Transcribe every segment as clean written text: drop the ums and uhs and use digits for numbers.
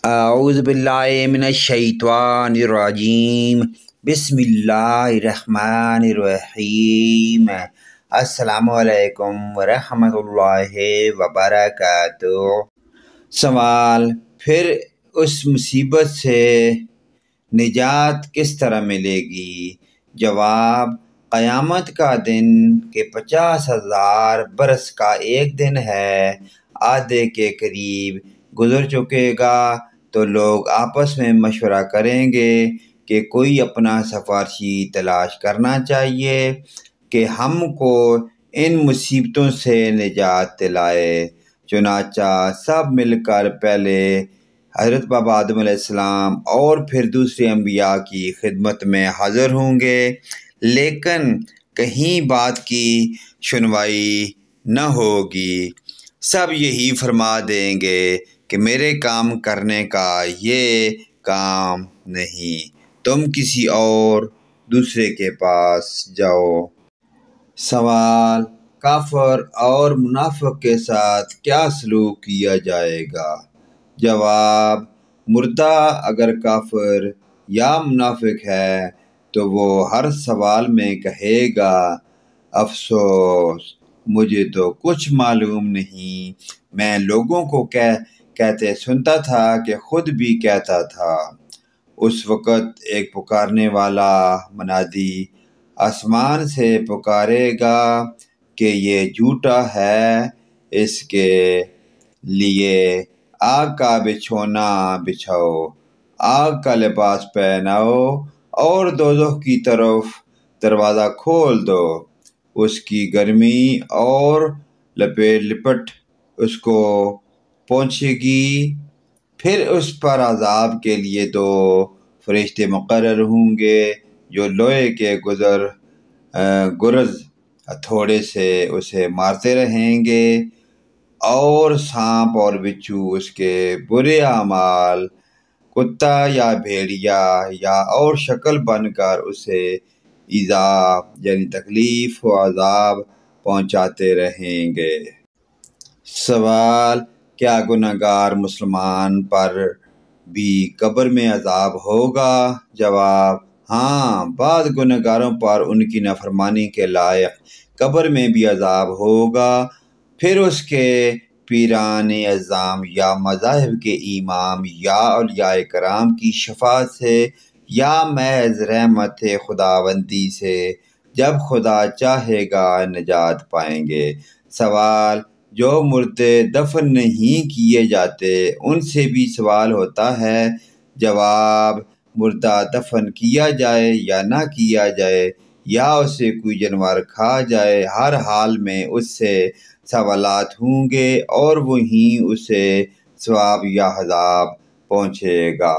اعوذ باللہ من الشیطان الرجیم بسم اللہ الرحمن الرحیم۔ السلام علیکم ورحمۃ اللہ وبرکاتہ۔ سوال: پھر اس مصیبت سے نجات کس طرح ملے گی؟ جواب: قیامت کا دن کہ 50,000 برس کا ایک دن ہے، آدھے کے قریب گزر چکے گا، تو لوگ آپس میں مشورہ کریں گے کہ کوئی اپنا سفارشی تلاش کرنا چاہیے کہ ہم کو ان مصیبتوں سے نجات دلائے۔ چنانچہ سب مل کر پہلے حضرت بابا آدم علیہ السلام اور پھر دوسرے انبیاء کی خدمت میں حاضر ہوں گے، لیکن کہیں بات کی سنوائی نہ ہوگی۔ سب یہی فرما دیں گے کہ میرے کام کرنے کا یہ کام نہیں، تم کسی اور دوسرے کے پاس جاؤ۔ سوال: کافر اور منافق کے ساتھ کیا سلوک کیا جائے گا؟ جواب: مردہ اگر کافر یا منافق ہے تو وہ ہر سوال میں کہے گا، افسوس، مجھے تو کچھ معلوم نہیں، میں لوگوں کو کہتے سنتا تھا کہ خود بھی کہتا تھا۔ اس وقت ایک پکارنے والا منادی آسمان سے پکارے گا کہ یہ جھوٹا ہے، اس کے لیے آگ کا بچھونا بچھاؤ، آگ کا لباس پہناؤ اور دوزخ کی طرف دروازہ کھول دو، اس کی گرمی اور لپٹ اس کو پہنچے گی۔ پھر اس پر عذاب کے لیے 2 فرشتے مقرر ہوں گے جو لوہے کے گرز ہتھوڑے سے اسے مارتے رہیں گے، اور سانپ اور بچھو اس کے برے اعمال، کتا یا بھیڑیا یا اور شکل بن کر اسے ایذا یعنی تکلیف و عذاب پہنچاتے رہیں گے۔ سوال: کیا گنہگار مسلمان پر بھی قبر میں عذاب ہوگا؟ جواب: ہاں، بعض گنہگاروں پر ان کی نافرمانی کے لائق قبر میں بھی عذاب ہوگا، پھر اس کے پیران اعظم یا مذاہب کے امام یا اولیاء کرام کی شفاعت سے یا محض رحمت خداوندی سے جب خدا چاہے گا نجات پائیں گے۔ سوال: جو مردے دفن نہیں کیے جاتے ان سے بھی سوال ہوتا ہے؟ جواب: مردہ دفن کیا جائے یا نہ کیا جائے یا اسے کوئی جانور کھا جائے، ہر حال میں اس سے سوالات ہوں گے اور وہیں اسے ثواب یا عذاب پہنچے گا۔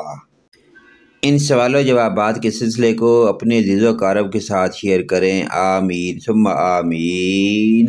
ان سوال و جوابات کے سلسلے کو اپنے عزیز و اقارب کے ساتھ شیئر کریں۔ آمین ثم آمین۔